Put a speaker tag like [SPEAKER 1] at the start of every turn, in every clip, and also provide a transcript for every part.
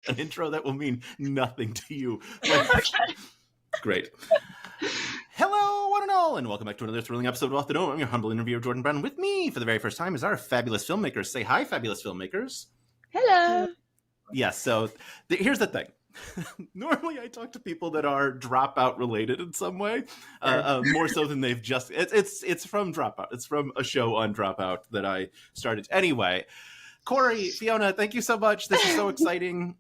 [SPEAKER 1] an intro that will mean nothing to you.
[SPEAKER 2] Okay.
[SPEAKER 1] Great. Hello, one and all, and welcome back to another thrilling episode of Off the Dome. I'm your humble interviewer, Jordan Brown. With me for the very first time is our fabulous filmmakers. Say hi, fabulous filmmakers.
[SPEAKER 2] Hello.
[SPEAKER 1] Yes, so here's the thing. Normally I talk to people that are Dropout related in some way, more so than they've just... It's from Dropout. It's from a show on Dropout that I started. Anyway, Corey, Fiona, thank you so much. This is so exciting.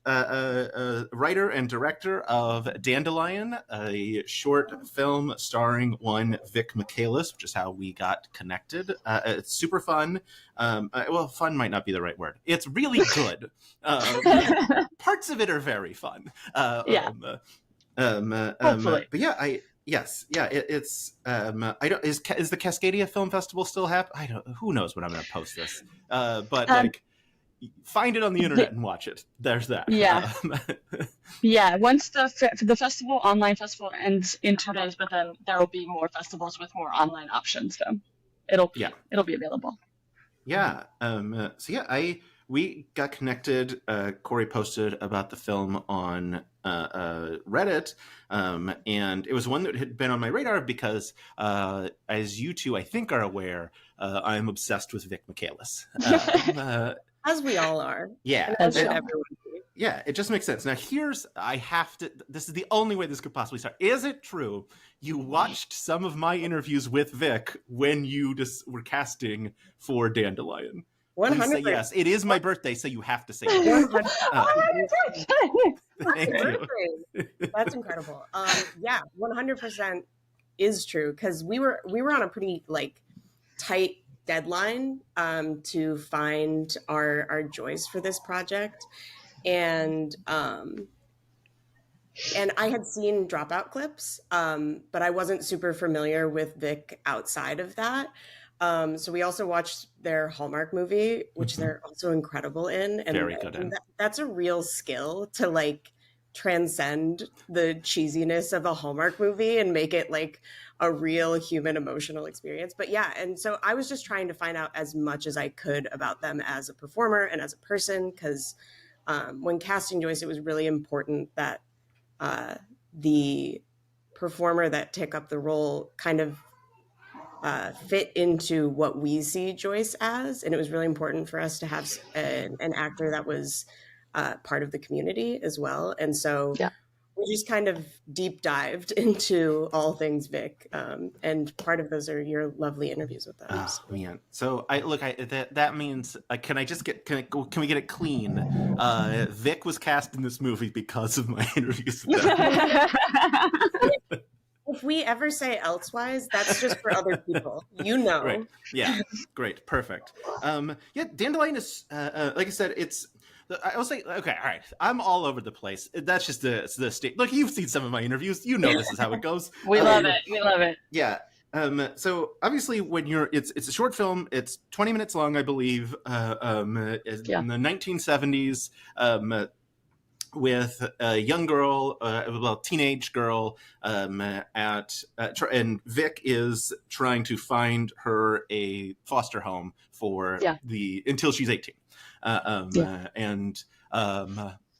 [SPEAKER 1] Writer and director of Dandelion, a short film starring one Vic Michaelis, which is how we got connected. It's super fun. Well, fun might not be the right word. It's really good. Parts of it are very fun.
[SPEAKER 2] Hopefully.
[SPEAKER 1] But yeah, it's I don't is the Cascadia Film Festival still happening? Who knows when I'm going to post this. But find it on the internet and watch it. There's that.
[SPEAKER 2] Yeah. Yeah. Once the festival, online festival, ends in 2 days, but then there will be more festivals with more online options. So it'll be available.
[SPEAKER 1] Yeah. We got connected. Corey posted about the film on Reddit, and it was one that had been on my radar because, as you two I think are aware, I'm obsessed with Vic Michaelis.
[SPEAKER 3] As we all are.
[SPEAKER 1] Yeah.
[SPEAKER 3] As should everyone be.
[SPEAKER 1] Yeah, it just makes sense. Now, this is the only way this could possibly start. Is it true you watched some of my interviews with Vic when you were casting for Dandelion?
[SPEAKER 3] 100%.
[SPEAKER 1] Say yes. It is my birthday, so you have to say yes. Thank you.
[SPEAKER 3] That's incredible. Yeah, 100% is true because we were on a pretty tight deadline to find our Joyce for this project, and I had seen Dropout clips, but I wasn't super familiar with Vic outside of that. So we also watched their Hallmark movie, which they're also incredible in, and
[SPEAKER 1] very good in.
[SPEAKER 3] That's a real skill to transcend the cheesiness of a Hallmark movie and make it a real human emotional experience. But yeah, and so I was just trying to find out as much as I could about them as a performer and as a person, because when casting Joyce, it was really important that the performer that took up the role kind of fit into what we see Joyce as. And it was really important for us to have an actor that was part of the community as well. And so we just kind of deep dived into all things Vic. And part of those are your lovely interviews with them.
[SPEAKER 1] Oh, man. So that means, can we get it clean? Vic was cast in this movie because of my interviews with them.
[SPEAKER 3] If we ever say elsewise, that's just for other people.
[SPEAKER 1] Right. Yeah. Great. Perfect. Dandelion is, like I said, I will say, okay, all right. I'm all over the place. That's just the state. Look, you've seen some of my interviews. You know this is how it goes.
[SPEAKER 2] We love it. We love it.
[SPEAKER 1] Yeah. So obviously, when it's a short film. It's 20 minutes long, I believe. In the 1970s. With a young girl, teenage girl, and Vic is trying to find her a foster home for until she's 18, and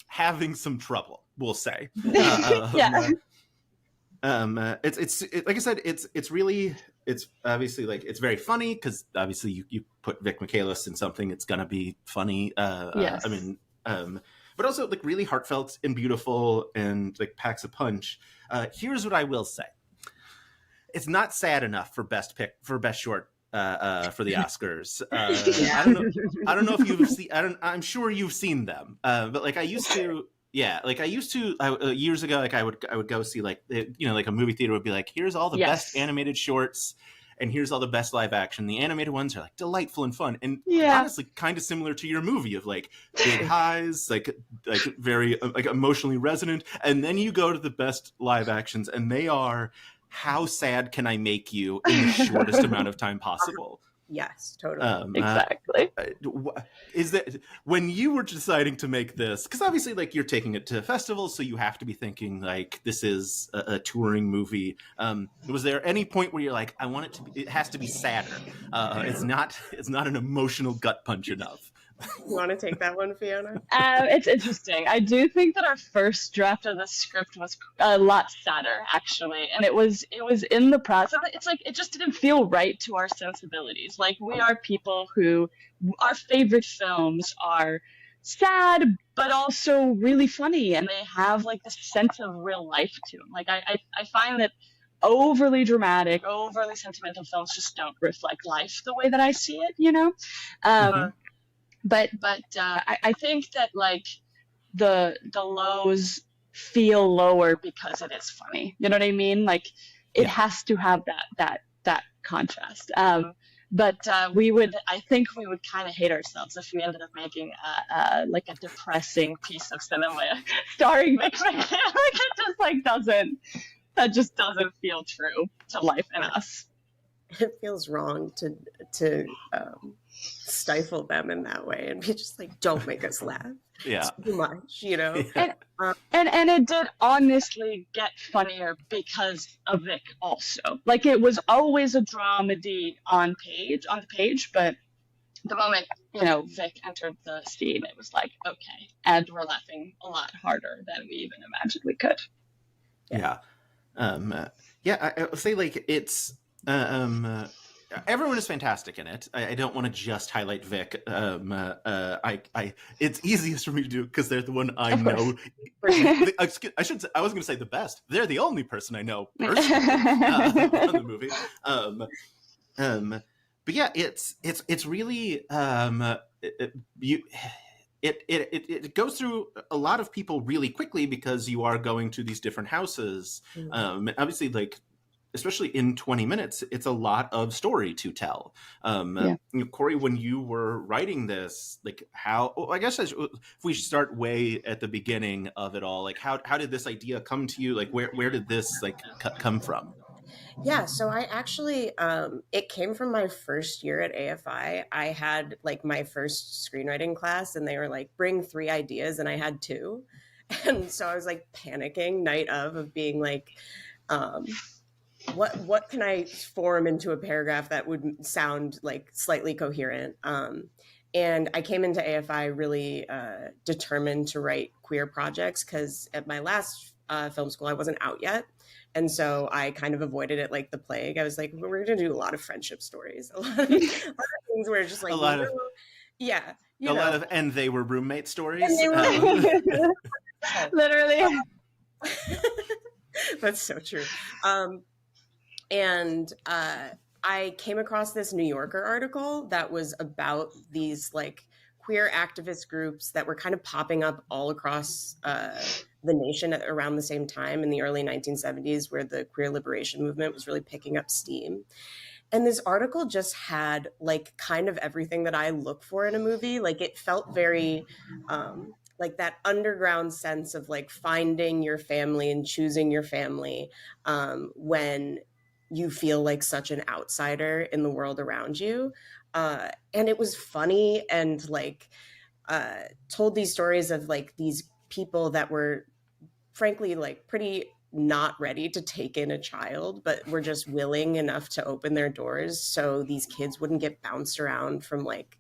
[SPEAKER 1] having some trouble, we'll say. It's like I said, it's obviously it's very funny because obviously you put Vic Michaelis in something, it's gonna be funny.
[SPEAKER 2] Yes.
[SPEAKER 1] But also really heartfelt and beautiful and packs a punch. Here's what I will say: it's not sad enough for best short for the Oscars. I don't know if you've seen. I'm sure you've seen them. But I used to. Yeah, years ago. I would go see a movie theater would be here's all the best animated shorts. And here's all the best live action. The animated ones are delightful and fun, and honestly, kind of similar to your movie of big highs, very emotionally resonant. And then you go to the best live actions, and they are how sad can I make you in the shortest amount of time possible.
[SPEAKER 3] Yes, totally.
[SPEAKER 2] Exactly.
[SPEAKER 1] Is that when you were deciding to make this, because obviously you're taking it to festivals, so you have to be thinking this is a touring movie. Was there any point where you're I want it to be, it has to be sadder. It's not an emotional gut punch enough.
[SPEAKER 3] You want to take that one, Fiona?
[SPEAKER 2] It's interesting. I do think that our first draft of the script was a lot sadder, actually, and it was in the process. It's like it just didn't feel right to our sensibilities. Like, we are people who our favorite films are sad, but also really funny, and they have like this sense of real life to them. Like, I find that overly dramatic, overly sentimental films just don't reflect life the way that I see it. But I think that like the lows feel lower because it is funny. You know what I mean? Like, it has to have that contrast. But I think we would kind of hate ourselves if we ended up making like a depressing piece of cinema starring Vic Michaelis. That just doesn't feel true to life in us.
[SPEAKER 3] It feels wrong to stifle them in that way and be just like, don't make us laugh.
[SPEAKER 1] Yeah.
[SPEAKER 3] It's too much,
[SPEAKER 2] And it did honestly get funnier because of Vic also. Like, it was always a dramedy on the page, but the moment, Vic entered the scene, it was like, okay. And we're laughing a lot harder than we even imagined we could.
[SPEAKER 1] Yeah. I would say, like, it's everyone is fantastic in it. I don't want to just highlight Vic. It's easiest for me to do because they're the one I know. I should say, I was going to say the best. They're the only person I know personally on the movie. But yeah, it's really it goes through a lot of people really quickly because you are going to these different houses. Obviously, like, especially in 20 minutes, it's a lot of story to tell. Corey, when you were writing this, like, I guess if we should start way at the beginning of it all, like, how did this idea come to you? Like, where did this like come from?
[SPEAKER 3] Yeah, so I actually, it came from my first year at AFI. I had like my first screenwriting class and they were like, bring 3 ideas, and I had 2. And so I was like panicking night of being like, what can I form into a paragraph that would sound like slightly coherent? And I came into AFI really determined to write queer projects because at my last film school, I wasn't out yet. And so I kind of avoided it like the plague. I was like, we're going to do a lot of friendship stories, a lot of things where it's just like, lot of,
[SPEAKER 1] and they were roommate stories.
[SPEAKER 3] And they were
[SPEAKER 2] literally.
[SPEAKER 3] That's so true. And I came across this New Yorker article that was about these like queer activist groups that were kind of popping up all across the nation around the same time in the early 1970s, where the queer liberation movement was really picking up steam. And this article just had like kind of everything that I look for in a movie. Like, it felt very like that underground sense of like finding your family and choosing your family when you feel like such an outsider in the world around you. And it was funny and like told these stories of like these people that were frankly like pretty not ready to take in a child, but were just willing enough to open their doors so these kids wouldn't get bounced around from like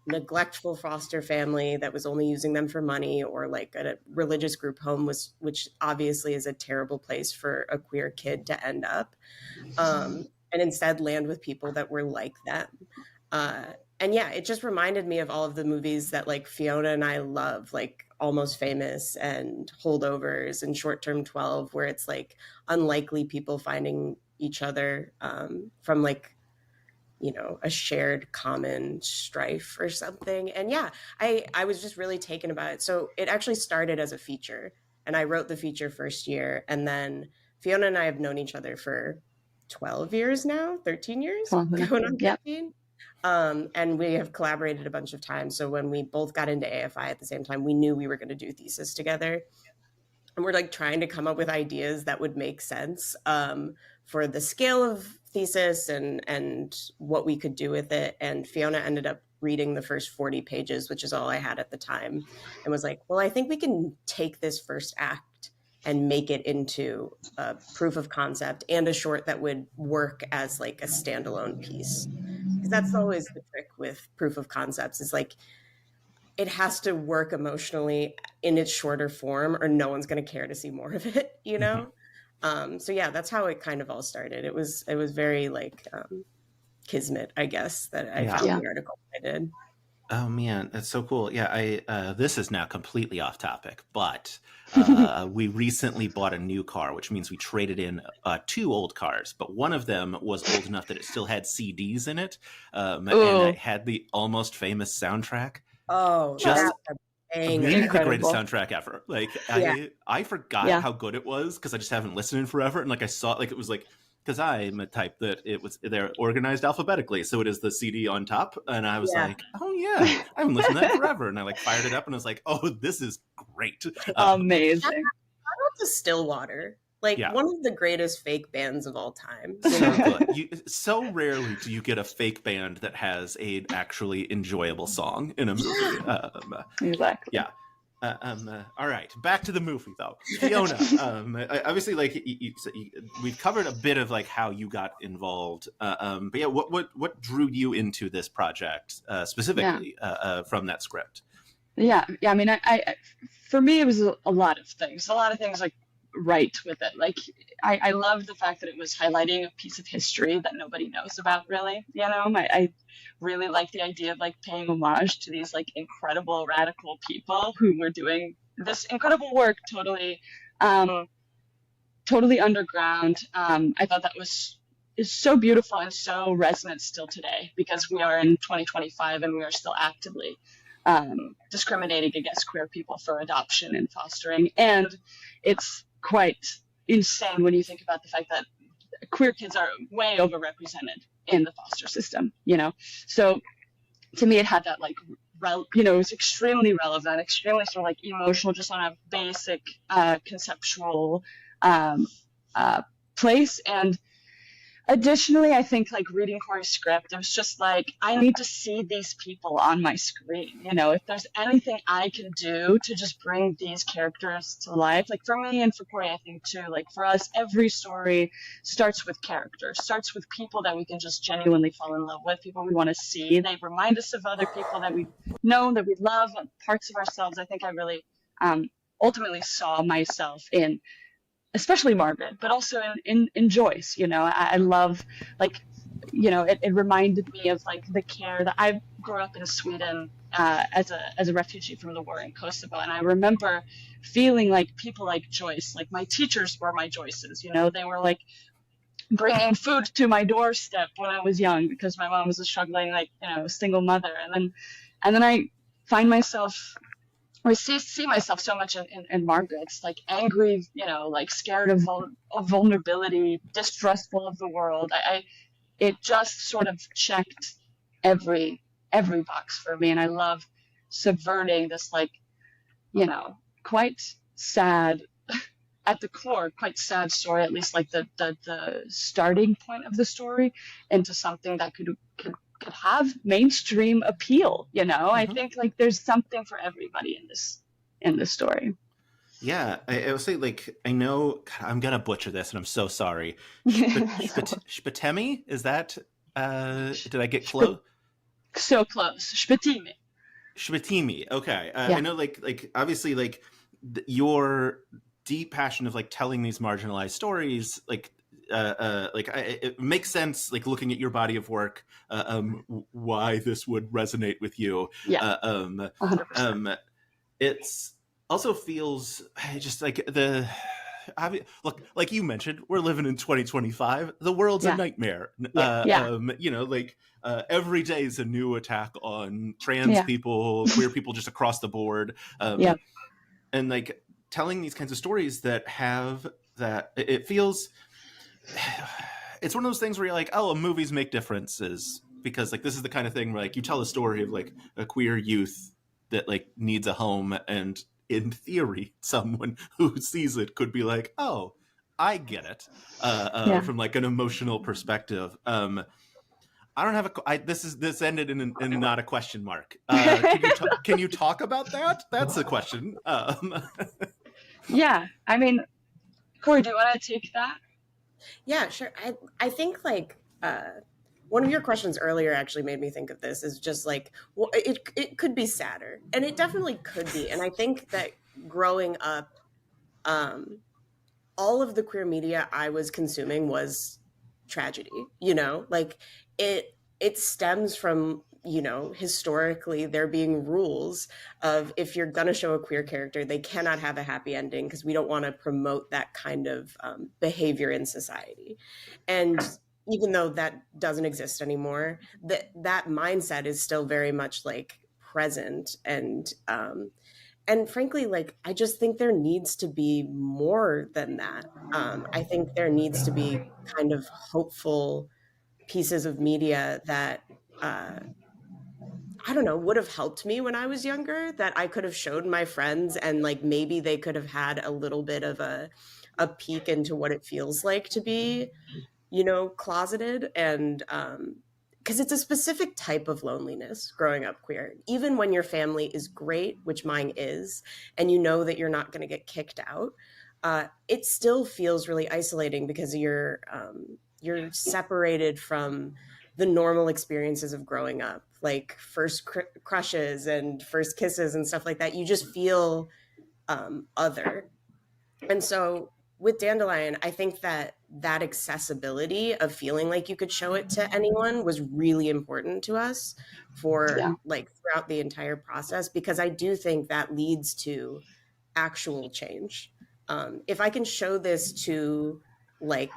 [SPEAKER 3] neglectful foster family that was only using them for money, or like a religious group home, which obviously is a terrible place for a queer kid to end up, and instead land with people that were like them. And yeah, it just reminded me of all of the movies that like Fiona and I love, like Almost Famous and Holdovers and Short Term 12, where it's like unlikely people finding each other from like, a shared common strife or something. And yeah, I was just really taken about it. So it actually started as a feature, and I wrote the feature first year. And then Fiona and I have known each other for 12 years now, 13 years, going on 15. And we have collaborated a bunch of times. So when we both got into AFI at the same time, we knew we were going to do thesis together. And we're like trying to come up with ideas that would make sense for the scale of thesis and what we could do with it. And Fiona ended up reading the first 40 pages, which is all I had at the time, and was like, well, I think we can take this first act and make it into a proof of concept and a short that would work as like a standalone piece. Because that's always the trick with proof of concepts, is like it has to work emotionally in its shorter form, or no one's going to care to see more of it, you know? So yeah, that's how it kind of all started. It was very like kismet, I guess, that I found the article I did.
[SPEAKER 1] Oh man, that's so cool. Yeah, this is now completely off topic, but we recently bought a new car, which means we traded in 2 old cars, but one of them was old enough that it still had CDs in it, and it had the Almost Famous soundtrack.
[SPEAKER 3] Oh,
[SPEAKER 1] just really the greatest
[SPEAKER 2] Incredible.
[SPEAKER 1] soundtrack ever. Like I forgot how good it was because I just haven't listened in forever, and like I saw it, like it was like, because I'm a type that they're organized alphabetically, so it is the CD on top, and I was like, oh yeah, I haven't listened to that forever, and I like fired it up, and I was like, oh, this is great.
[SPEAKER 2] Amazing.
[SPEAKER 3] Shout out to Stillwater, like one of the greatest fake bands of all time.
[SPEAKER 1] So good. So rarely do you get a fake band that has a actually enjoyable song in a movie.
[SPEAKER 2] Exactly.
[SPEAKER 1] Yeah. All right, back to the movie though. Fiona, obviously, like we've covered a bit of like how you got involved, but yeah, what drew you into this project specifically from that script?
[SPEAKER 2] Yeah. I mean, I for me, it was a lot of things. A lot of things like right with it. Like I love the fact that it was highlighting a piece of history that nobody knows about, really. You know, I really like the idea of like paying homage to these like incredible radical people who were doing this incredible work totally underground. I thought that is so beautiful and so resonant still today, because we are in 2025 and we are still actively discriminating against queer people for adoption and fostering. And it's quite insane when you think about the fact that queer kids are way overrepresented in the foster system, you know? So to me, it had that like, it was extremely relevant, extremely sort of like emotional, just on a basic conceptual place. And additionally, I think like reading Corey's script, it was just like, I need to see these people on my screen. You know, if there's anything I can do to just bring these characters to life, like for me and for Corey, I think too, like for us, every story starts with characters, starts with people that we can just genuinely fall in love with, people we want to see. They remind us of other people that we've known, that we love, and parts of ourselves. I think I really ultimately saw myself in, especially Margaret, but also in Joyce. You know, I love, like, you know, it reminded me of like the care that I grew up in Sweden as a refugee from the war in Kosovo, and I remember feeling like people like Joyce, like my teachers were my Joyces. You know, they were like bringing food to my doorstep when I was young because my mom was a struggling, like, you know, single mother, and then I find myself, or see myself so much in Margaret's, like angry, you know, like scared of vulnerability, distrustful of the world. It just sort of checked every box for me, and I love subverting this, like, you know, quite sad, at the core, quite sad story, at least like the starting point of the story, into something that could have mainstream appeal. You know, I think like there's something for everybody in this story.
[SPEAKER 1] Yeah, I would say, like, I know I'm gonna butcher this, and I'm so sorry. Shpatemi, is that? Did I get close?
[SPEAKER 2] So close.
[SPEAKER 1] Shpatemi. Okay, I know, like obviously, like your deep passion of like telling these marginalized stories, like. It makes sense, like looking at your body of work, why this would resonate with you.
[SPEAKER 2] Yeah. 100%.
[SPEAKER 1] It's also feels just like look, like you mentioned, we're living in 2025. The world's a nightmare. You know, like every day is a new attack on trans people, queer people, just across the board. And like telling these kinds of stories that have that, it feels. It's one of those things where you're like, oh, movies make differences, because like this is the kind of thing where like you tell a story of like a queer youth that like needs a home, and in theory someone who sees it could be like, oh, I get it, from like an emotional perspective. I don't have this ended in not a question mark. Can you talk about that? That's a question.
[SPEAKER 2] Yeah, I mean, Corey, do you want to take that?
[SPEAKER 3] Yeah, sure. I think like one of your questions earlier actually made me think of this, is just like, well, it could be sadder, and it definitely could be. And I think that growing up, all of the queer media I was consuming was tragedy, you know, like it stems from, you know, historically there being rules of, if you're going to show a queer character, they cannot have a happy ending, because we don't want to promote that kind of behavior in society. And even though that doesn't exist anymore, that mindset is still very much like present. And frankly, like, I just think there needs to be more than that. I think there needs to be kind of hopeful pieces of media that, I don't know, would have helped me when I was younger, that I could have showed my friends, and like maybe they could have had a little bit of a peek into what it feels like to be, you know, closeted. And because it's a specific type of loneliness growing up queer, even when your family is great, which mine is, and you know that you're not going to get kicked out, it still feels really isolating, because you're separated from the normal experiences of growing up, like first crushes and first kisses and stuff like that. You just feel other. And so with Dandelion, I think that accessibility of feeling like you could show it to anyone was really important to us for like throughout the entire process, because I do think that leads to actual change. If I can show this to like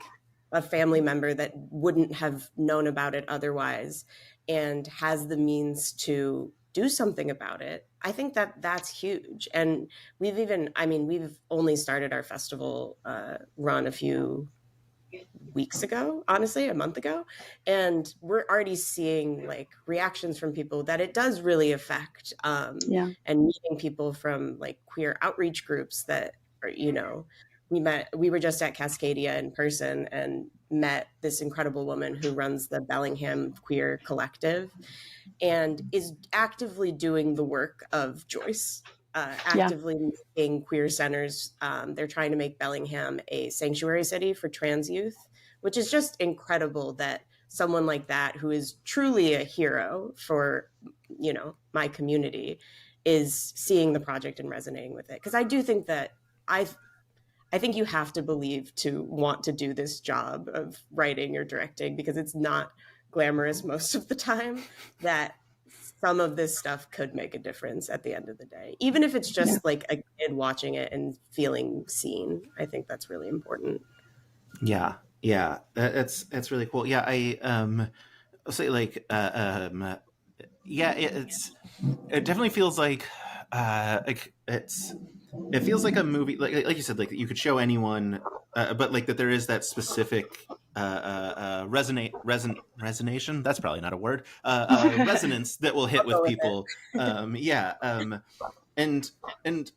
[SPEAKER 3] a family member that wouldn't have known about it otherwise, and has the means to do something about it, I think that that's huge. And we've only started our festival run a few weeks ago, honestly, a month ago, and we're already seeing like reactions from people that it does really affect, and meeting people from like queer outreach groups that are, you know, we were just at Cascadia in person and met this incredible woman who runs the Bellingham Queer Collective and is actively doing the work of Joyce, actively making queer centers. They're trying to make Bellingham a sanctuary city for trans youth, which is just incredible that someone like that, who is truly a hero for, you know, my community, is seeing the project and resonating with it. Because I do think that I think you have to believe to want to do this job of writing or directing, because it's not glamorous most of the time, that some of this stuff could make a difference at the end of the day. Even if it's just like a kid watching it and feeling seen, I think that's really important.
[SPEAKER 1] Yeah. That's really cool. Yeah, I'll say like it definitely feels like it feels like a movie, like you said, like you could show anyone, but like that there is that specific resonation. That's probably not a word. Resonance that will hit with people. And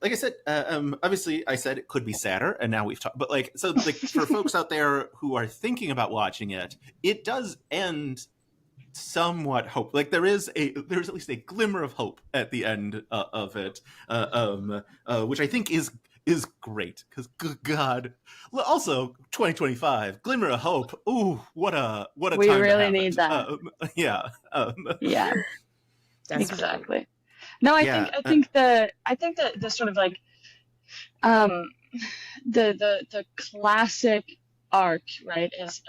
[SPEAKER 1] like I said, obviously I said it could be sadder, and now we've talked. But like, so like for folks out there who are thinking about watching it, it does end somewhat hope. Like there's at least a glimmer of hope at the end of it, which I think is great, because good God, also 2025 glimmer of hope. Ooh, what a
[SPEAKER 2] we
[SPEAKER 1] time
[SPEAKER 2] really
[SPEAKER 1] to
[SPEAKER 2] need that. Exactly. No, I think that the sort of like the classic arc, right, is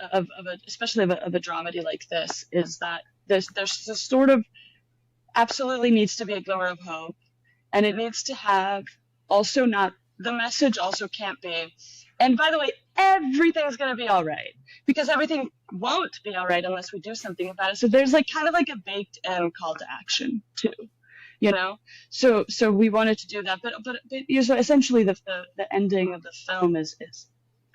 [SPEAKER 2] especially of a dramedy like this, is that there's this sort of absolutely needs to be a glimmer of hope, and it needs to have also not, the message also can't be, and by the way, everything's going to be all right, because everything won't be all right unless we do something about it. So there's like kind of like a baked in call to action too, you know. So we wanted to do that, but so essentially the ending of the film is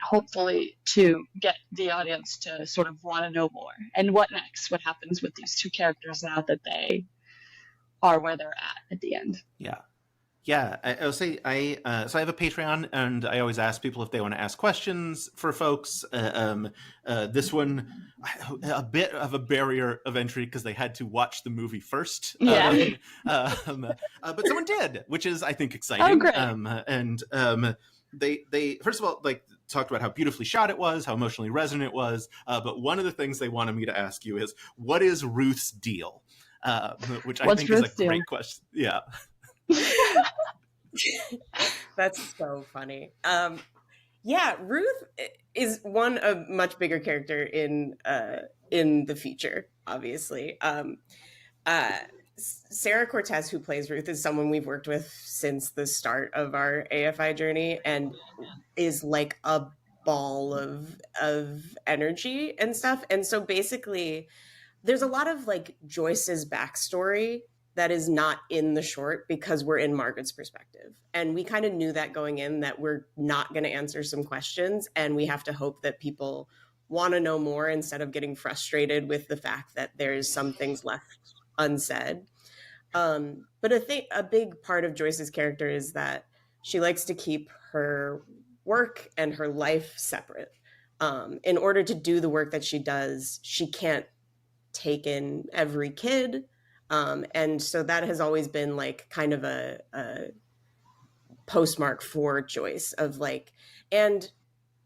[SPEAKER 2] hopefully to get the audience to sort of want to know more, and what next, what happens with these two characters now that they are where they're at the end.
[SPEAKER 1] I'll say so I have a Patreon, and I always ask people if they want to ask questions for folks. This one, a bit of a barrier of entry, because they had to watch the movie first. But someone did, which is, I think, exciting.
[SPEAKER 2] Oh, great.
[SPEAKER 1] They first of all, like, talked about how beautifully shot it was, how emotionally resonant it was. But one of the things they wanted me to ask you is, what is Ruth's deal? Which I think is a great question. Yeah.
[SPEAKER 3] That's so funny. Yeah, Ruth is a much bigger character in the feature, obviously. Sarah Cortez, who plays Ruth, is someone we've worked with since the start of our AFI journey, and is like a ball of energy and stuff. And so basically, there's a lot of like Joyce's backstory that is not in the short because we're in Margaret's perspective. And we kind of knew that going in, that we're not going to answer some questions, and we have to hope that people want to know more instead of getting frustrated with the fact that there's some things left unsaid. But a big part of Joyce's character is that she likes to keep her work and her life separate. In order to do the work that she does, she can't take in every kid. And so that has always been like kind of a postmark for Joyce of like, and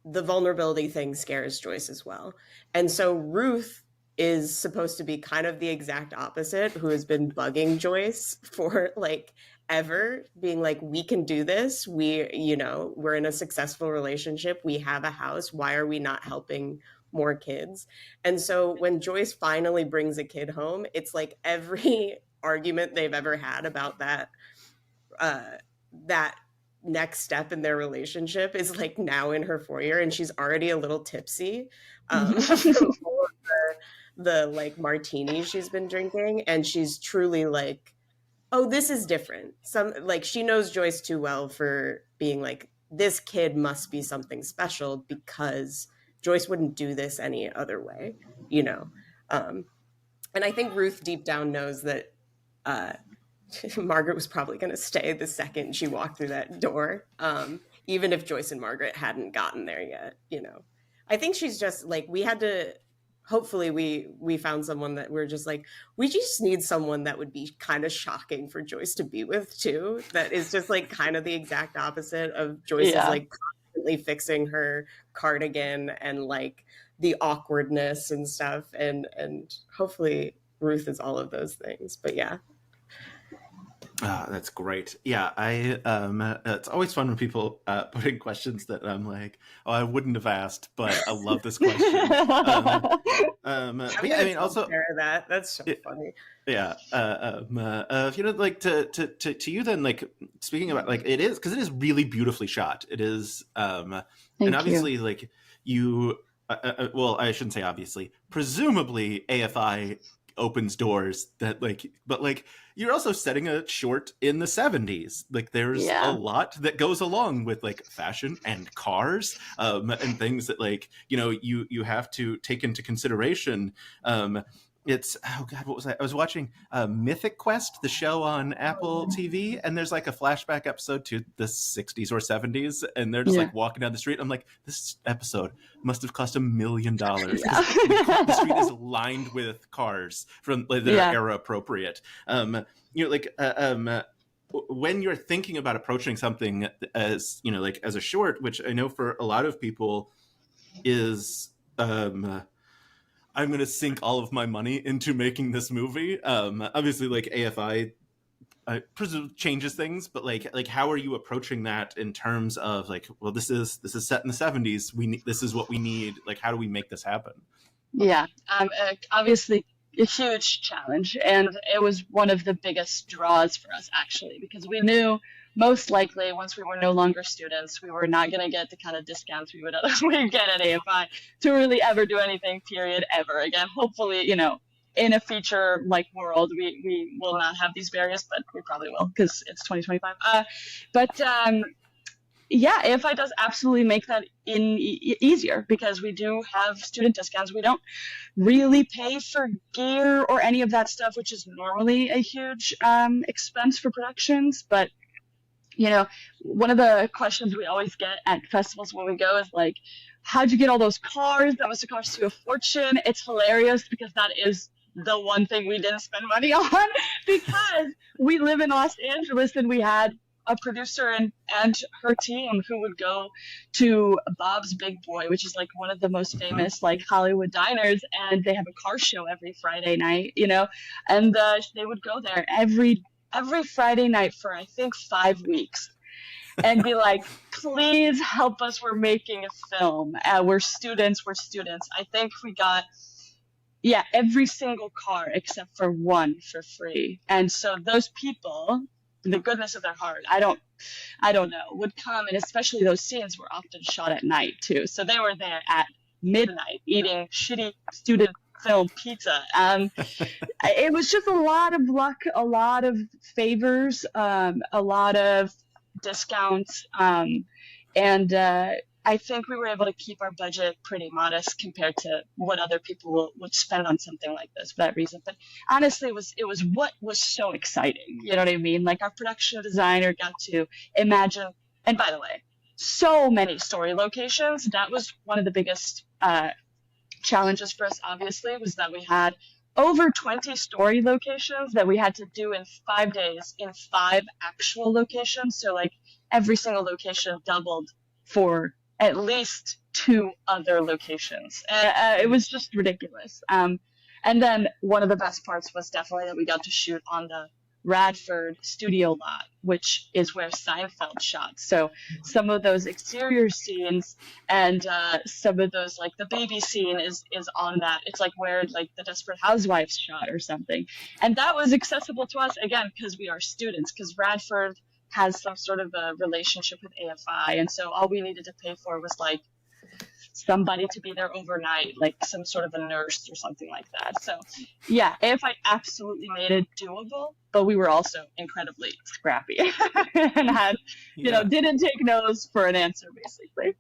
[SPEAKER 3] the vulnerability thing scares Joyce as well. And so Ruth is supposed to be kind of the exact opposite, who has been bugging Joyce for like ever, being like, we can do this. We're in a successful relationship. We have a house. Why are we not helping more kids? And so when Joyce finally brings a kid home, it's like every argument they've ever had about that next step in their relationship is like now in her foyer, and she's already a little tipsy from all of the like martinis she's been drinking, and she's truly like, oh, this is different. She knows Joyce too well for being like, this kid must be something special because Joyce wouldn't do this any other way, and I think Ruth deep down knows that Margaret was probably going to stay the second she walked through that door, even if Joyce and Margaret hadn't gotten there yet. I think she's just like, hopefully we found someone that we're just like, we just need someone that would be kind of shocking for Joyce to be with too. That is just like kind of the exact opposite of Joyce is like constantly fixing her cardigan and like the awkwardness and stuff. And hopefully Ruth is all of those things, but yeah.
[SPEAKER 1] That's great. Yeah, it's always fun when people put in questions that I'm like, oh, I wouldn't have asked, but I love this question. But yeah, I mean, also
[SPEAKER 3] that's so funny.
[SPEAKER 1] Yeah, like to you then, like speaking about like it is, because it is really beautifully shot. It is, and obviously like you, well, I shouldn't say obviously. Presumably, AFI opens doors that like, but like you're also setting a short in the 70s. Like there's a lot that goes along with like fashion and cars and things that like you have to take into consideration. It's, oh God, what was I was watching Mythic Quest, the show on Apple TV, and there's like a flashback episode to the 60s or 70s, and they're just like walking down the street. I'm like, this episode must have cost $1 million. The street is lined with cars from that are era appropriate. When you're thinking about approaching something as like as a short, which I know for a lot of people is I'm going to sink all of my money into making this movie. Obviously, like AFI changes things, but like how are you approaching that in terms of like, well, this is set in the 70s. This is what we need. Like, how do we make this happen?
[SPEAKER 2] Yeah, obviously a huge challenge, and it was one of the biggest draws for us actually, because we knew most likely once we were no longer students, we were not going to get the kind of discounts we would otherwise get at AFI to really ever do anything, period, ever again. Hopefully, in a feature like world, we will not have these barriers, but we probably will because it's 2025. AFI does absolutely make that easier because we do have student discounts. We don't really pay for gear or any of that stuff, which is normally a huge expense for productions, but one of the questions we always get at festivals when we go is like, how'd you get all those cars? That must have cost you a fortune. It's hilarious because that is the one thing we didn't spend money on because we live in Los Angeles and we had a producer and her team who would go to Bob's Big Boy, which is like one of the most famous like Hollywood diners, and they have a car show every Friday night, you know, and they would go there every Friday night for I think 5 weeks. And be like, please help us. We're making a film. We're students. I think we got, every single car except for one for free. And so those people, the goodness of their heart, I don't know, would come. And especially those scenes were often shot at night too. So they were there at midnight eating shitty student film pizza. It was just a lot of luck, a lot of favors, a lot of discounts, and I think we were able to keep our budget pretty modest compared to what other people would spend on something like this for that reason. But honestly, it was what was so exciting. You know what I mean? Like our production designer got to imagine, and by the way, so many story locations. That was one of the biggest challenges for us, obviously, was that we had over 20 story locations that we had to do in 5 days in 5 actual locations. So like every single location doubled for at least 2 other locations. It was just ridiculous. And then one of the best parts was definitely that we got to shoot on the Radford studio lot, which is where Seinfeld shot. So some of those exterior scenes and some of those, like the baby scene is on that. It's like where like the Desperate Housewives shot or something. And that was accessible to us, again, because we are students, because Radford has some sort of a relationship with AFI. And so all we needed to pay for was like somebody to be there overnight, like some sort of a nurse or something like that. So yeah, AFI absolutely made it doable, but we were also incredibly scrappy and had, you know, didn't take no's for an answer, basically.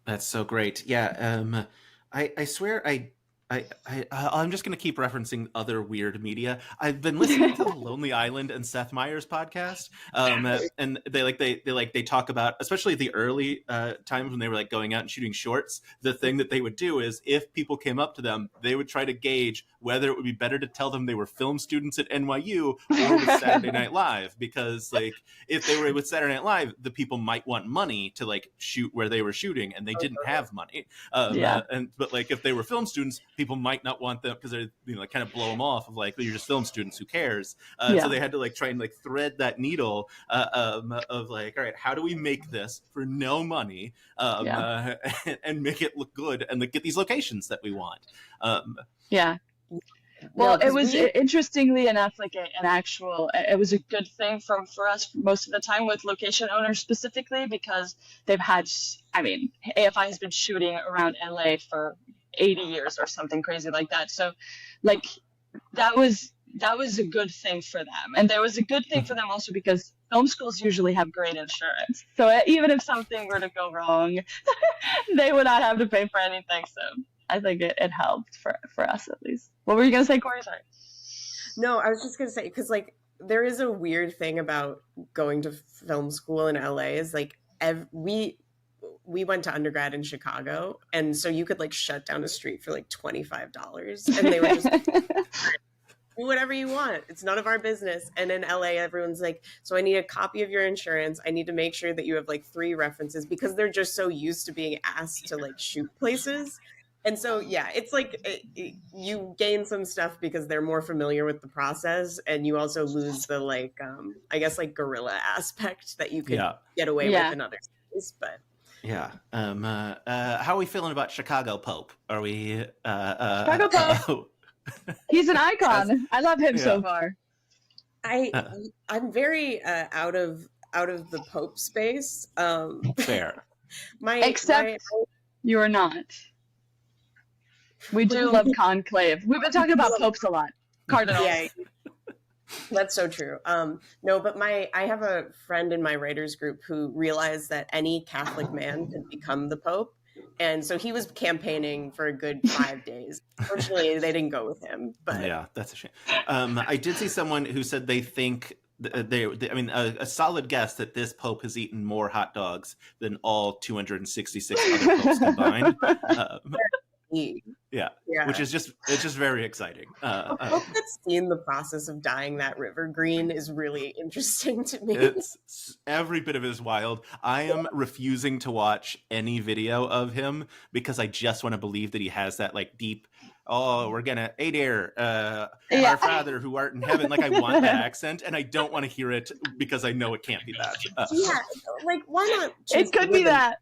[SPEAKER 1] That's so great. Yeah. I swear I'm just going to keep referencing other weird media. I've been listening to the Lonely Island and Seth Meyers podcast, and they talk about, especially the early times when they were like going out and shooting shorts. The thing that they would do is, if people came up to them, they would try to gauge whether it would be better to tell them they were film students at NYU or with Saturday Night Live, because like if they were with Saturday Night Live, the people might want money to like shoot where they were shooting, and they didn't have money. But like if they were film students, people might not want them because they're, you know, like kind of blow them off of like, well, you're just film students, who cares? So they had to like try and like thread that needle of like, all right, how do we make this for no money and make it look good and like get these locations that we want?
[SPEAKER 2] Well, it was interestingly enough, like it was a good thing for us most of the time with location owners specifically, because they've had, I mean, AFI has been shooting around LA for 80 years or something crazy like that. So like that was a good thing for them. And there was a good thing for them also because film schools usually have great insurance. So even if something were to go wrong, they would not have to pay for anything. So I think it helped for us at least. What were you going to say, Corey? Sorry.
[SPEAKER 3] No, I was just going to say, because like there is a weird thing about going to film school in LA is like we went to undergrad in Chicago, and so you could like shut down a street for like $25, and they were just do whatever you want. It's none of our business. And in LA, everyone's like, so I need a copy of your insurance. I need to make sure that you have like 3 references, because they're just so used to being asked to like shoot places. And so, yeah, it's like you gain some stuff because they're more familiar with the process, and you also lose the like, I guess like guerrilla aspect that you could get away with in other cities. But
[SPEAKER 1] yeah, how are we feeling about Chicago Pope? Are we
[SPEAKER 2] Chicago Pope? He's an icon. I love him so far.
[SPEAKER 3] I'm very out of the Pope space.
[SPEAKER 1] Fair.
[SPEAKER 2] Except you are not. We do love conclave. We've been talking about popes a lot. Cardinals.
[SPEAKER 3] Yeah, that's so true. No, but I have a friend in my writers group who realized that any Catholic man could become the Pope. And so he was campaigning for a good 5 days. Fortunately, they didn't go with him. But
[SPEAKER 1] yeah, that's a shame. I did see someone who said they think a solid guess that this Pope has eaten more hot dogs than all 266 other popes combined. Yeah.
[SPEAKER 3] Yeah.
[SPEAKER 1] Which is just very exciting.
[SPEAKER 3] I hope that seeing the process of dyeing that river green is really interesting to me.
[SPEAKER 1] It's every bit of it is wild. I am refusing to watch any video of him because I just want to believe that he has that like deep, oh, we're gonna, hey there, our Father who art in heaven. Like I want that accent, and I don't want to hear it because I know it can't be that.
[SPEAKER 3] Yeah, like why not?
[SPEAKER 2] It could be that.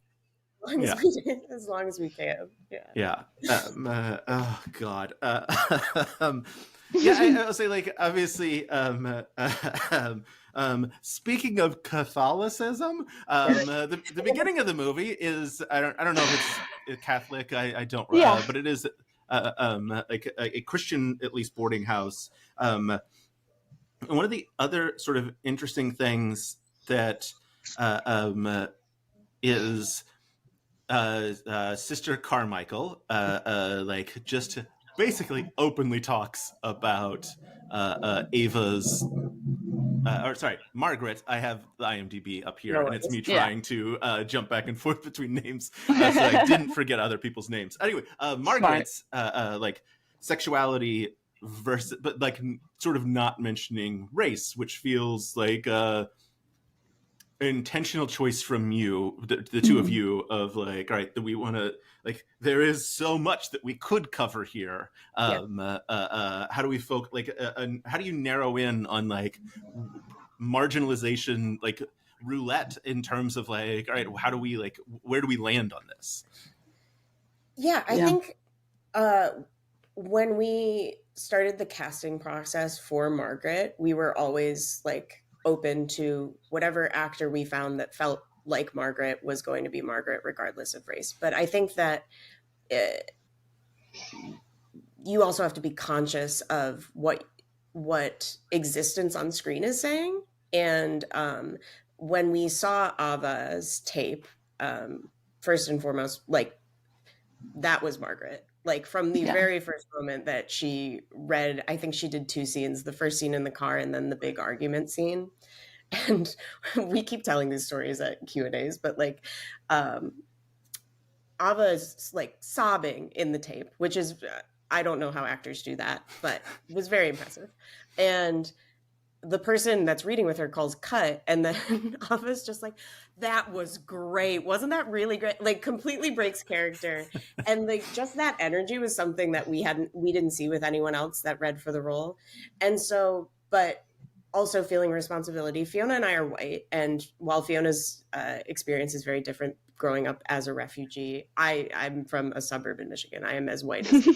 [SPEAKER 3] As long as we can.
[SPEAKER 1] Yeah. Oh God. Yeah, I'll say like obviously. Speaking of Catholicism, the beginning of the movie is I don't know if it's Catholic. I don't. But it is like a Christian at least boarding house. And one of the other sort of interesting things that is. Sister Carmichael, like just basically openly talks about Ava's, Margaret. I have the IMDb up here, and it's me trying to jump back and forth between names, so I didn't forget other people's names. Anyway, Margaret's like sexuality versus, but like sort of not mentioning race, which feels like intentional choice from you, the two of you, of like, all right, that we want to like, there is so much that we could cover here. How do we how do you narrow in on like marginalization, like roulette in terms of like, all right, how do we like, where do we land on this?
[SPEAKER 3] I think when we started the casting process for Margaret, we were always like open to whatever actor we found that felt like Margaret was going to be Margaret regardless of race. But I think that you also have to be conscious of what existence on screen is saying. And when we saw Ava's tape, first and foremost, like that was Margaret. Like from the very first moment that she read, I think she did 2 scenes, the first scene in the car and then the big argument scene. And we keep telling these stories at Q&As, but like Ava is like sobbing in the tape, which is, I don't know how actors do that, but it was very impressive. And the person that's reading with her calls cut, and then Ava's just like, that was great. Wasn't that really great? Like completely breaks character. And like just that energy was something that we didn't see with anyone else that read for the role. And so, but also feeling responsibility. Fiona and I are white. And while Fiona's experience is very different growing up as a refugee, I'm from a suburb in Michigan. I am as white as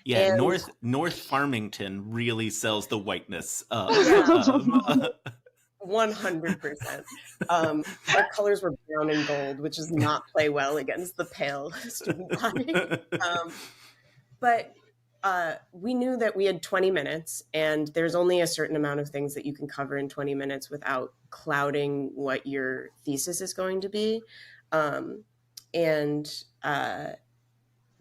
[SPEAKER 1] Yeah, and North Farmington really sells the whiteness.
[SPEAKER 3] 100%. Our colors were brown and gold, which does not play well against the pale student body. But we knew that we had 20 minutes, and there's only a certain amount of things that you can cover in 20 minutes without clouding what your thesis is going to be.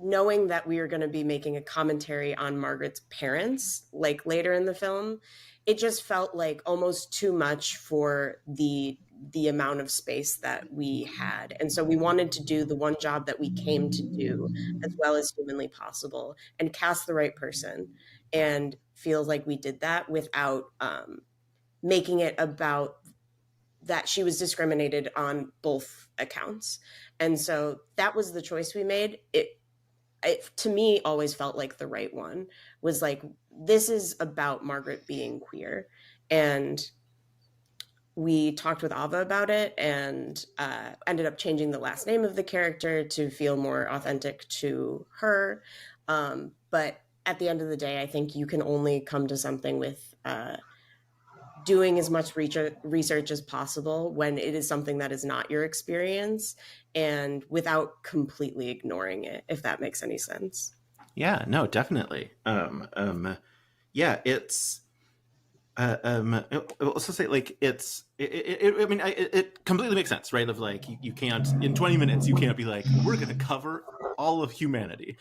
[SPEAKER 3] Knowing that we are going to be making a commentary on Margaret's parents, like later in the film, it just felt like almost too much for the amount of space that we had. And so we wanted to do the one job that we came to do as well as humanly possible and cast the right person, and feel like we did that without making it about that she was discriminated on both accounts. And so that was the choice we made. It to me always felt like the right one was like, this is about Margaret being queer. And we talked with Ava about it and ended up changing the last name of the character to feel more authentic to her. But at the end of the day, I think you can only come to something with doing as much research as possible when it is something that is not your experience, and without completely ignoring it, if that makes any sense.
[SPEAKER 1] Yeah, no, definitely. Yeah, it's I'll also say like it completely makes sense, right? Of like you can't in 20 minutes you can't be like, we're going to cover all of humanity.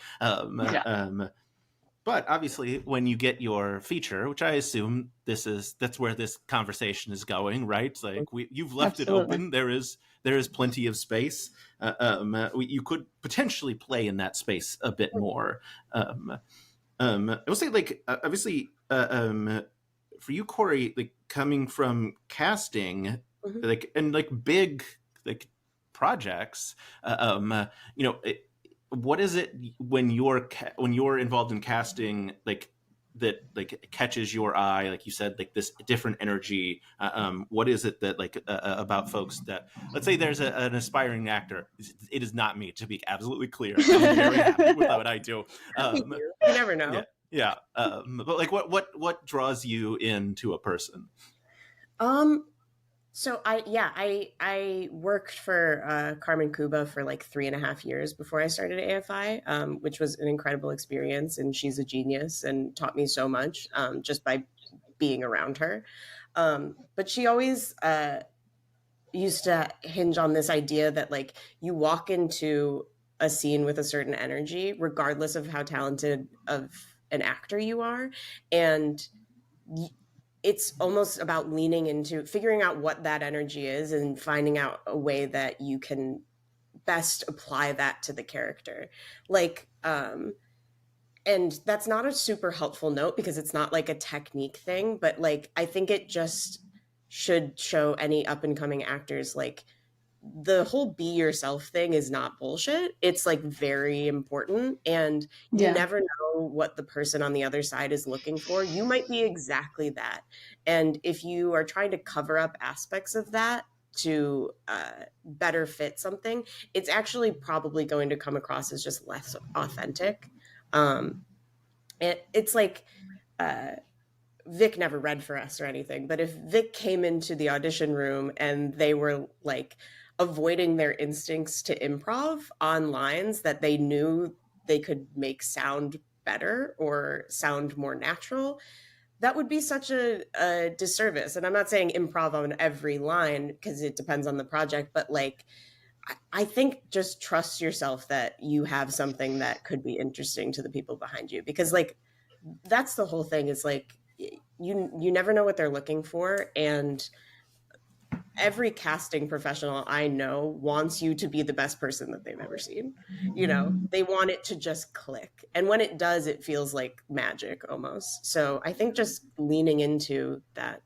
[SPEAKER 1] But obviously, when you get your feature, which I assume that's where this conversation is going, right? Like you've left it
[SPEAKER 2] Absolutely.
[SPEAKER 1] open. There is plenty of space. You could potentially play in that space a bit more. I will say, like, obviously, for you, Corey, like coming from casting, like, and like big like projects, what is it when you're involved in casting, like that like catches your eye, like you said, like this different energy? What is it that like about folks that, let's say there's an aspiring actor? It is not me, to be absolutely clear. I'm very happy with what I do.
[SPEAKER 3] You never know.
[SPEAKER 1] Yeah. But like what draws you into a person?
[SPEAKER 3] So I worked for Carmen Cuba for like 3.5 years before I started AFI, which was an incredible experience, and she's a genius and taught me so much just by being around her. But she always used to hinge on this idea that like you walk into a scene with a certain energy, regardless of how talented of an actor you are, and it's almost about leaning into figuring out what that energy is and finding out a way that you can best apply that to the character. Like, and that's not a super helpful note because it's not like a technique thing, but like, I think it just should show any up and coming actors, like, the whole be yourself thing is not bullshit. It's like very important, and you never know what the person on the other side is looking for. You might be exactly that. And if you are trying to cover up aspects of that to better fit something, it's actually probably going to come across as just less authentic. It's like Vic never read for us or anything, but if Vic came into the audition room and they were like avoiding their instincts to improv on lines that they knew they could make sound better or sound more natural, that would be such a disservice. And I'm not saying improv on every line because it depends on the project, but like, I think just trust yourself that you have something that could be interesting to the people behind you, because like, that's the whole thing, is like, you never know what they're looking for, and every casting professional I know wants you to be the best person that they've ever seen. You know, they want it to just click, and when it does, it feels like magic almost. So I think just leaning into that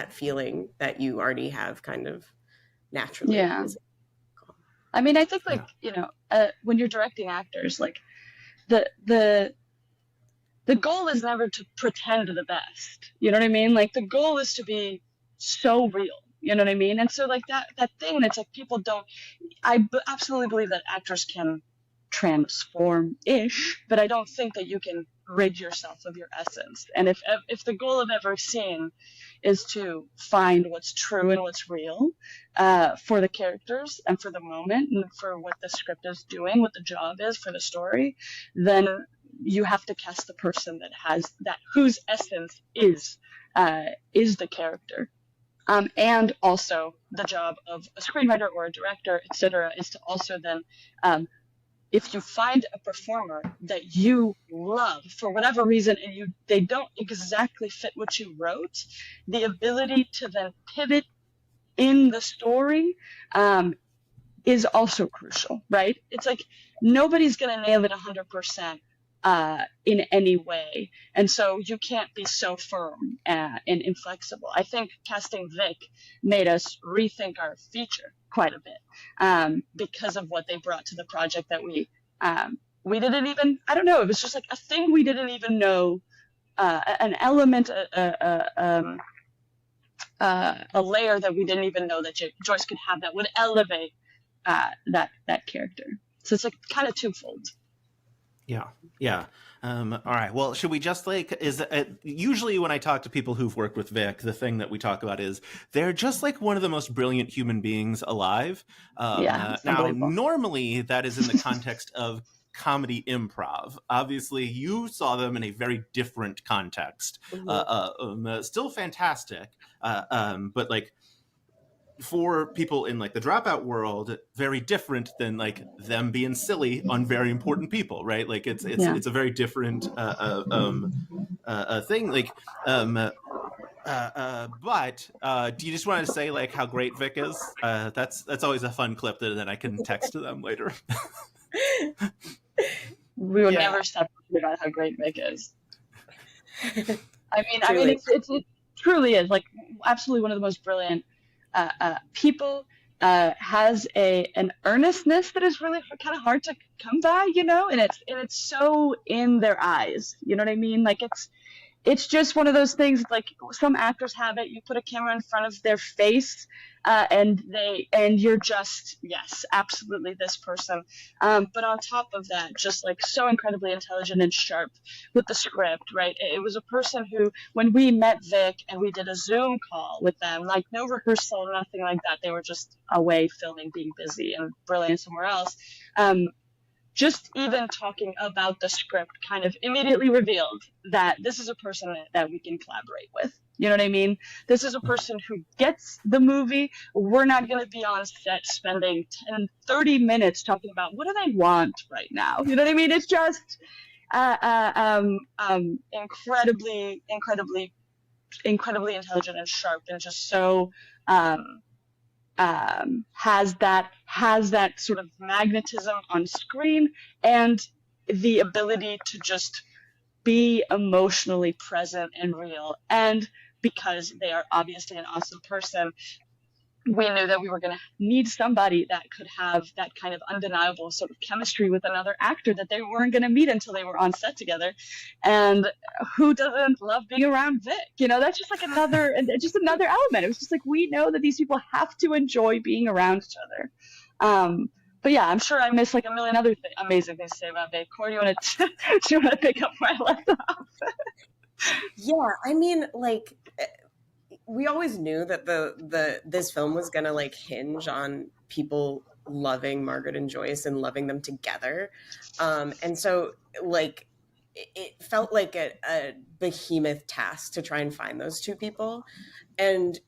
[SPEAKER 3] feeling that you already have kind of naturally.
[SPEAKER 2] Yeah. I mean, I think like, when you're directing actors, like the goal is never to pretend the best. You know what I mean? Like the goal is to be so real. You know what I mean? And so like that thing that's like people don't. Absolutely believe that actors can transform-ish, but I don't think that you can rid yourself of your essence. And if the goal of every scene is to find what's true and what's real for the characters and for the moment and for what the script is doing, what the job is for the story, then you have to cast the person that has that, whose essence is the character. And also the job of a screenwriter or a director, etc., is to also then, if you find a performer that you love for whatever reason and they don't exactly fit what you wrote, the ability to then pivot in the story is also crucial, right? It's like nobody's going to nail it 100%. In any way, and so you can't be so firm and inflexible. I think casting Vic made us rethink our feature quite a bit because of what they brought to the project that we didn't even, I don't know, it was just like a thing we didn't even know, an element, a layer that we didn't even know that Joyce could have that would elevate that character. So it's like kind of twofold.
[SPEAKER 1] Yeah. All right. Well, should we just like, usually when I talk to people who've worked with Vic, the thing that we talk about is they're just like one of the most brilliant human beings alive. Now, normally that is in the context of comedy improv. Obviously, you saw them in a very different context. Still fantastic. But like, for people in like the Dropout world, very different than like them being silly on very important people, right? Like it's a very different thing. Like but do you just want to say like how great Vic is? That's always a fun clip that then I can text to them later.
[SPEAKER 2] We would never stop talking about how great Vic is. I mean, it truly is like absolutely one of the most brilliant people. Has an earnestness that is really kind of hard to come by, you know, and it's so in their eyes. You know what I mean? Like it's just one of those things. Like some actors have it. You put a camera in front of their face, and you're just, yes, absolutely this person. But on top of that, just like so incredibly intelligent and sharp with the script, right? It was a person who, when we met Vic and we did a Zoom call with them, like no rehearsal, nothing like that. They were just away filming, being busy and brilliant somewhere else. Just even talking about the script kind of immediately revealed that this is a person that we can collaborate with. You know what I mean? This is a person who gets the movie. We're not going to be on set spending 10, 30 minutes talking about what do they want right now. You know what I mean? It's just incredibly intelligent and sharp, and just so has that sort of magnetism on screen and the ability to just be emotionally present and real. And because they are obviously an awesome person, we knew that we were going to need somebody that could have that kind of undeniable sort of chemistry with another actor that they weren't going to meet until they were on set together. And who doesn't love being around Vic? You know, that's just like another element. It was just like, we know that these people have to enjoy being around each other. But yeah, I'm sure I missed like a million other amazing things to say about Vic. Corey, do you want to pick up where I left off?
[SPEAKER 3] Yeah, I mean, like, we always knew that this film was gonna like hinge on people loving Margaret and Joyce and loving them together, and so like it felt like a behemoth task to try and find those two people, and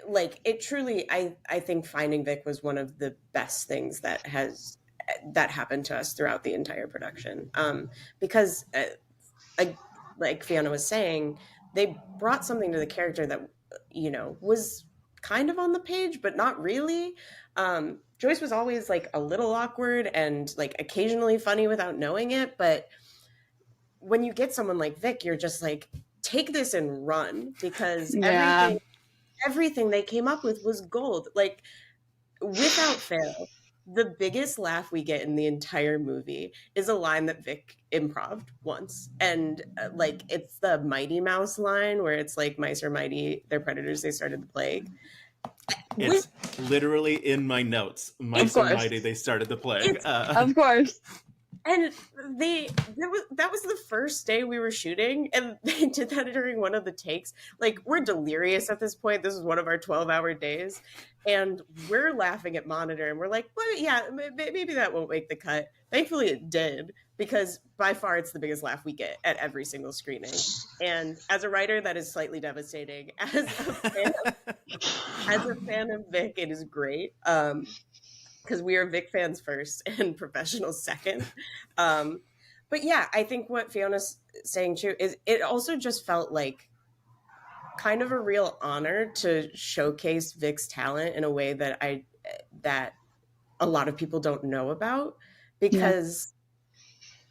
[SPEAKER 3] like it truly, I think finding Vic was one of the best things that happened to us throughout the entire production, because like Fiona was saying, they brought something to the character that, you know, was kind of on the page, but not really. Joyce was always like a little awkward and like occasionally funny without knowing it. But when you get someone like Vic, you're just like, take this and run, because everything they came up with was gold. Like, without fail, the biggest laugh we get in the entire movie is a line that Vic improv'd once. And like, it's the Mighty Mouse line where it's like, mice are mighty, they're predators, they started the plague.
[SPEAKER 1] It's literally in my notes. Mice are mighty, they started the plague.
[SPEAKER 2] Of course.
[SPEAKER 3] And that was the first day we were shooting, and they did that during one of the takes. Like, we're delirious at this point. This is one of our 12-hour days, and we're laughing at monitor, and we're like, well, yeah, maybe that won't make the cut. Thankfully it did, because by far it's the biggest laugh we get at every single screening. And as a writer, that is slightly devastating. As a fan of Vic, it is great. Because we are Vic fans first and professionals second. But yeah, I think what Fiona's saying too is it also just felt like kind of a real honor to showcase Vic's talent in a way that a lot of people don't know about, because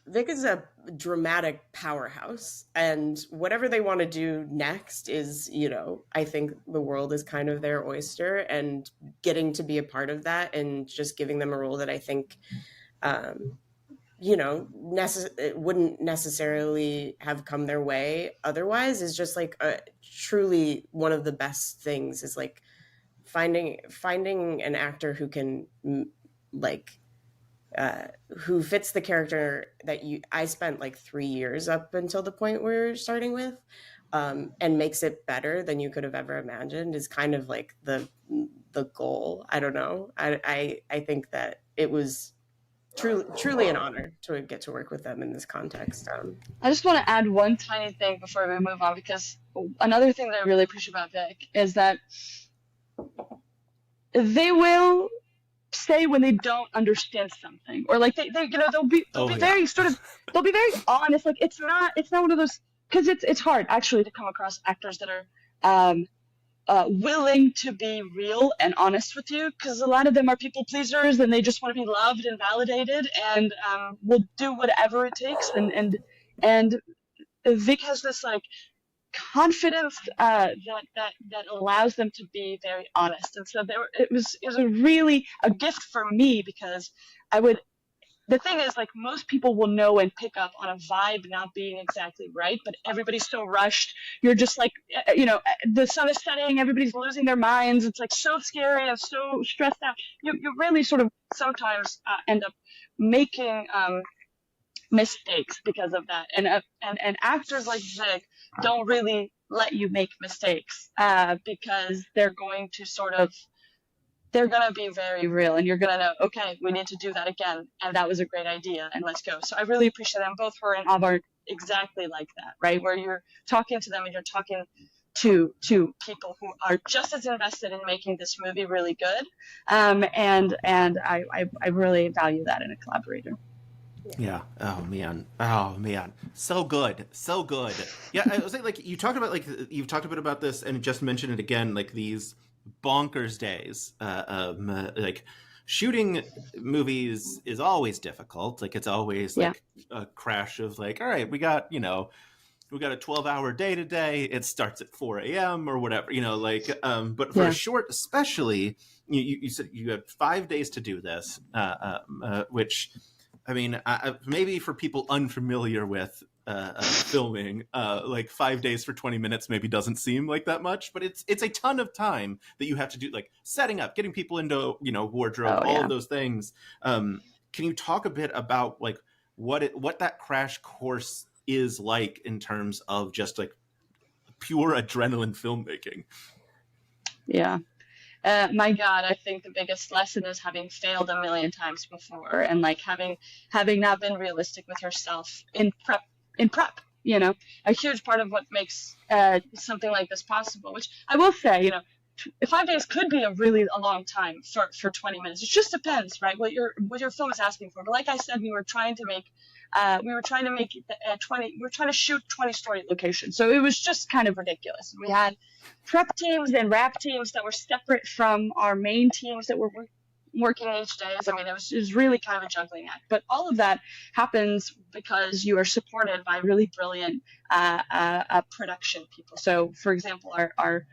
[SPEAKER 3] Vic is a dramatic powerhouse, and whatever they want to do next is, you know, I think the world is kind of their oyster, and getting to be a part of that and just giving them a role that I think, you know, it wouldn't necessarily have come their way otherwise is just like truly one of the best things, is like finding an actor who can like, who fits the character that I spent like 3 years up until the point we were starting with, and makes it better than you could have ever imagined, is kind of like the goal. I don't know. I think that it was truly an honor to get to work with them in this context.
[SPEAKER 2] I just want to add one tiny thing before we move on, because another thing that I really appreciate about Vic is that they will say when they don't understand something, or like they they'll be very sort of, they'll be very honest. Like it's not one of those, because it's hard actually to come across actors that are willing to be real and honest with you, because a lot of them are people pleasers and they just want to be loved and validated, and will do whatever it takes. And Vic has this like confidence that allows them to be very honest. And so it was a really a gift for me, because the thing is, like, most people will know and pick up on a vibe not being exactly right, but everybody's so rushed. You're just like, the sun is setting, everybody's losing their minds. It's like so scary and so stressed out. You really sort of sometimes end up making mistakes because of that. And actors like Vic don't really let you make mistakes because they're going to be very real, and you're going to know, okay, we need to do that again, and that was a great idea, and let's go. So I really appreciate them. Both her and Av are exactly like that, right? Where you're talking to them and you're talking to people who are just as invested in making this movie really good. And I really value that in a collaborator.
[SPEAKER 1] Yeah. Oh man. So good. Yeah. I was like you talked about, like, you've talked a bit about this and just mentioned it again, like these bonkers days. Like shooting movies is always difficult. Like it's always like a crash of like, all right, we got a 12-hour day today. It starts at 4 a.m. or whatever, but for a short, especially, you said you had 5 days to do this, which, I mean, maybe for people unfamiliar with filming, like 5 days for 20 minutes maybe doesn't seem like that much, but it's a ton of time that you have to do, like setting up, getting people into, wardrobe, all of those things. Can you talk a bit about like what that crash course is like in terms of just like pure adrenaline filmmaking?
[SPEAKER 2] Yeah. My God, I think the biggest lesson is having failed a million times before, and like having not been realistic with yourself in prep. A huge part of what makes something like this possible, which I will say, 5 days could be a long time for 20 minutes. It just depends, right? What your film is asking for. But like I said, we were trying to shoot 20 story locations. So it was just kind of ridiculous. We had prep teams and rap teams that were separate from our main teams that were working each day. I mean, it was really kind of a juggling act. But all of that happens because you are supported by really brilliant production people. So, for example, our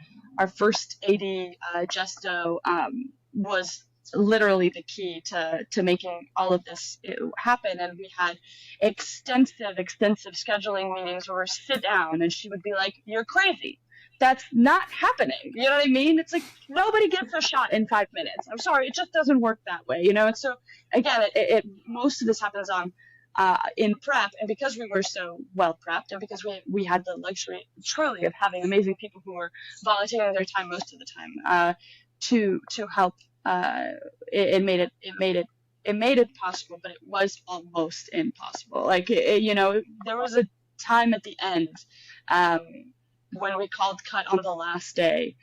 [SPEAKER 2] first AD, Justo, was literally the key to making all of this happen. And we had extensive scheduling meetings where we sit down and she would be like, "You're crazy. That's not happening." You know what I mean? It's like nobody gets a shot in 5 minutes. I'm sorry, it just doesn't work that way, And so again, it most of this happens on in prep, and because we were so well prepped, and because we had the luxury truly of having amazing people who were volunteering their time most of the time to help. It made it possible, but it was almost impossible. Like there was a time at the end when we called cut on the last day,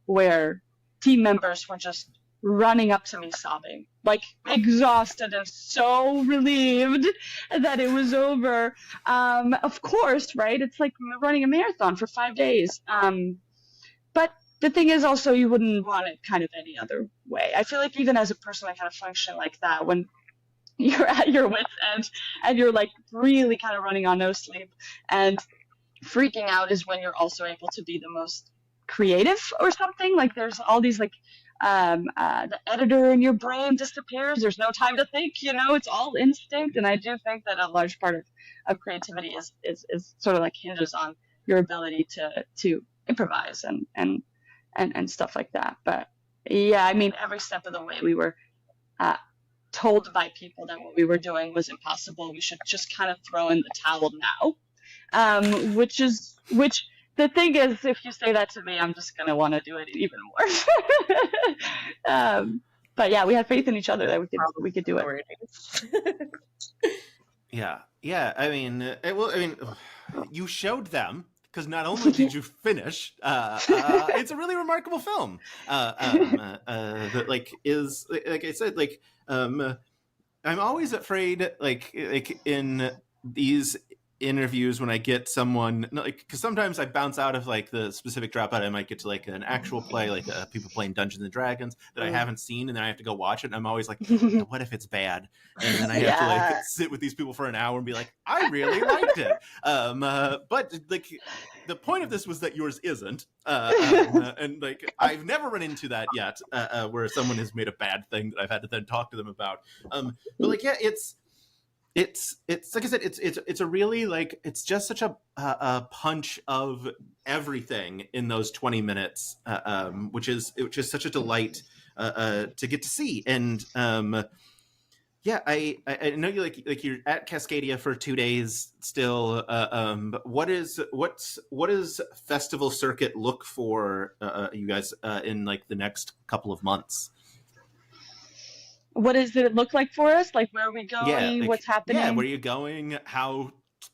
[SPEAKER 2] where team members were just running up to me sobbing, like exhausted and so relieved that it was over. Of course, right? It's like running a marathon for 5 days. But the thing is also, you wouldn't want it kind of any other way. I feel like even as a person, I kind of function like that when you're at your wit's end and you're like really kind of running on no sleep, and freaking out is when you're also able to be the most creative or something. Like there's all these like the editor in your brain disappears. There's no time to think, it's all instinct. And I do think that a large part of creativity is sort of like hinges on your ability to improvise and stuff like that. But yeah, I mean, every step of the way we were told by people that what we were doing was impossible. We should just kind of throw in the towel now. Which the thing is, if you say that to me, I'm just going to want to do it even more. But yeah, we had faith in each other that we could do it.
[SPEAKER 1] Yeah. I mean, you showed them, because not only did you finish, it's a really remarkable film. That like is like I said, like I'm always afraid, like in these interviews when I get someone, like, because sometimes I bounce out of like the specific dropout, I might get to like an actual play, like people playing Dungeons and Dragons that I haven't seen, and then I have to go watch it, and I'm always like, what if it's bad? And then I have to like sit with these people for an hour and be like, I really liked it. But like the point of this was that yours isn't, and like I've never run into that yet, where someone has made a bad thing that I've had to then talk to them about. But like, yeah, it's like I said, it's a really, like, it's just such a punch of everything in those 20 minutes, which is such a delight to get to see. And yeah, I know you like you're at Cascadia for 2 days still. But what does festival circuit look for you guys in like the next couple of months?
[SPEAKER 2] What does it look like for us? Like, where are we going?
[SPEAKER 1] Yeah, like,
[SPEAKER 2] what's happening?
[SPEAKER 1] Yeah, where are you going? How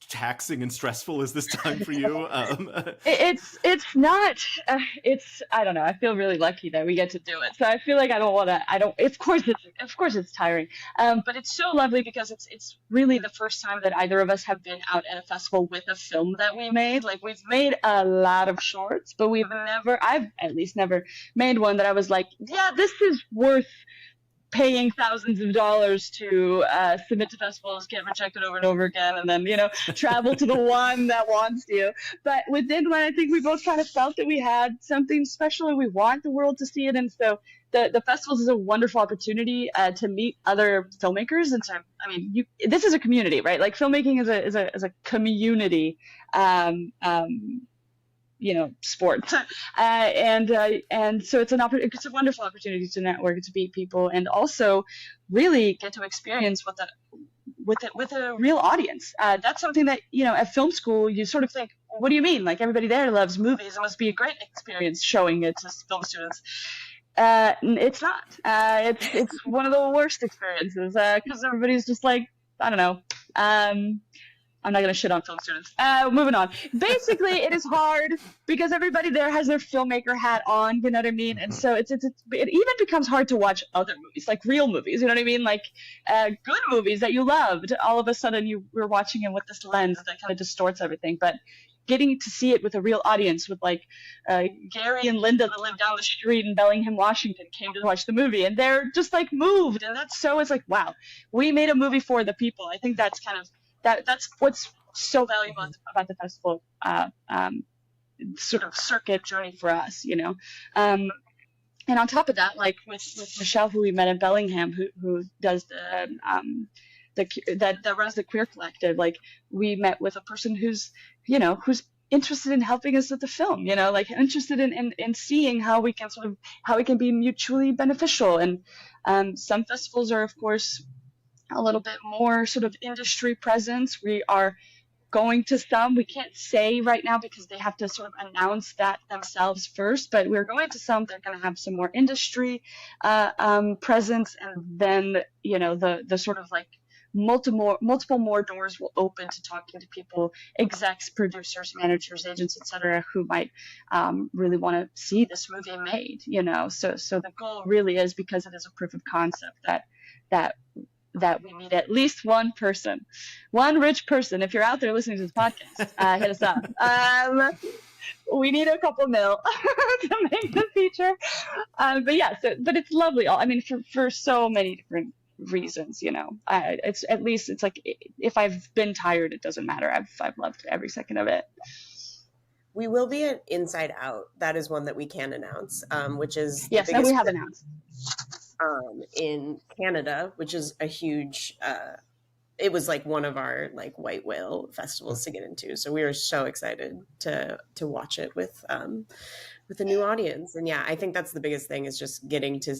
[SPEAKER 1] taxing and stressful is this time for you?
[SPEAKER 2] It's not. I don't know. I feel really lucky that we get to do it. So I feel like I don't want to. I don't. Of course it's tiring. But it's so lovely because it's really the first time that either of us have been out at a festival with a film that we made. Like, we've made a lot of shorts, but I've at least never made one that I was like, yeah, this is worth paying thousands of dollars to submit to festivals, get rejected over and over again, and then, travel to the one that wants you. But with Deadline, I think we both kind of felt that we had something special and we want the world to see it. And so the festivals is a wonderful opportunity to meet other filmmakers. And so, I mean, this is a community, right? Like, filmmaking is a community sport. And so it's a wonderful opportunity to network, to meet people, and also really get to experience with a real audience. That's something that, at film school, you sort of think, what do you mean? Like, everybody there loves movies. It must be a great experience showing it to film students. It's not. It's one of the worst experiences, because everybody's just like, I don't know. I'm not going to shit on film students. Moving on. Basically, it is hard because everybody there has their filmmaker hat on, you know what I mean? And so it even becomes hard to watch other movies, like real movies, you know what I mean? Like good movies that you loved. All of a sudden, we're watching it with this lens that kind of distorts everything. But getting to see it with a real audience, with like Gary and Linda that live down the street in Bellingham, Washington, came to watch the movie, and they're just like moved. And it's like, wow, we made a movie for the people. I think that's kind of that's what's so valuable about the festival sort of circuit journey for us, and on top of that, like with Michelle, who we met in Bellingham, who does that runs the Queer Collective, like, we met with a person who's interested in helping us with the film, like interested in seeing how we can be mutually beneficial. And some festivals are, of course, a little bit more sort of industry presence. We are going to some, we can't say right now because they have to sort of announce that themselves first, but we're going to some, they're going to have some more industry presence, and then, the sort of like multiple more doors will open to talking to people, execs, producers, managers, agents, etc., who might really want to see this movie made, so the goal really is, because it is a proof of concept, that we meet at least one rich person. If you're out there listening to this podcast, hit us up. We need a couple mil to make the feature. But yeah, but it's lovely. I mean, for so many different reasons, it's at least, it's like, if I've been tired, it doesn't matter. I've loved every second of it.
[SPEAKER 3] We will be at Inside Out. That is one that we can announce, which is
[SPEAKER 2] yes, that we have announced.
[SPEAKER 3] In Canada, which is a huge it was like one of our like white whale festivals to get into, so we are so excited to watch it with a new audience. And yeah, I think that's the biggest thing, is just getting to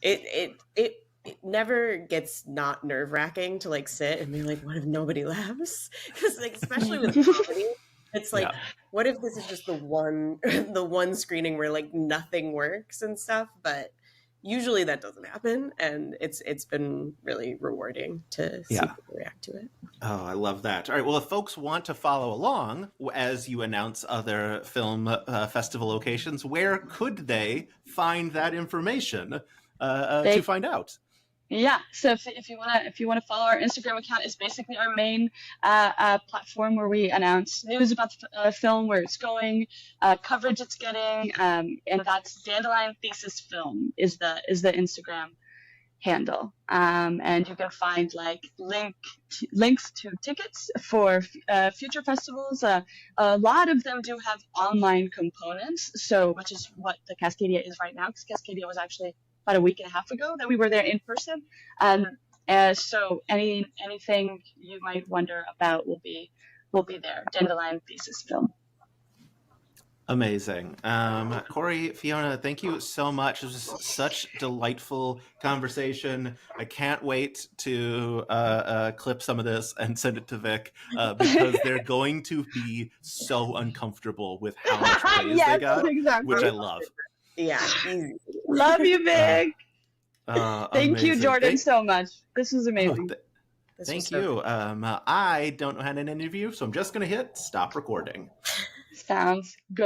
[SPEAKER 3] it never gets not nerve-wracking to like sit and be like, what if nobody laughs? Because like, especially with comedy, it's like, what if this is just the one screening where like nothing works and stuff? But usually that doesn't happen, and it's been really rewarding to see people react to it.
[SPEAKER 1] Oh, I love that. All right. Well, if folks want to follow along as you announce other film festival locations, where could they find that information to find out?
[SPEAKER 2] Yeah, so if you wanna follow our Instagram account, it's basically our main platform where we announce news about the film, where it's going, coverage it's getting, and that's Dandelion Thesis Film is the Instagram handle, and you can find like links to tickets for future festivals. A lot of them do have online components, so which is what the Cascadia is right now, because Cascadia was actually about a week and a half ago that we were there in person. So anything you might wonder about will be there. Dandelion Thesis Film.
[SPEAKER 1] Amazing. Corey, Fiona, thank you so much. It was such delightful conversation. I can't wait to clip some of this and send it to Vic because they're going to be so uncomfortable with how much praise they got, exactly. Which I love.
[SPEAKER 3] Yeah.
[SPEAKER 2] Love you, Vic. Thank you, Jordan, so much. This was amazing.
[SPEAKER 1] Thank you. I don't know how to end an interview, so I'm just going to hit stop recording.
[SPEAKER 2] Sounds good.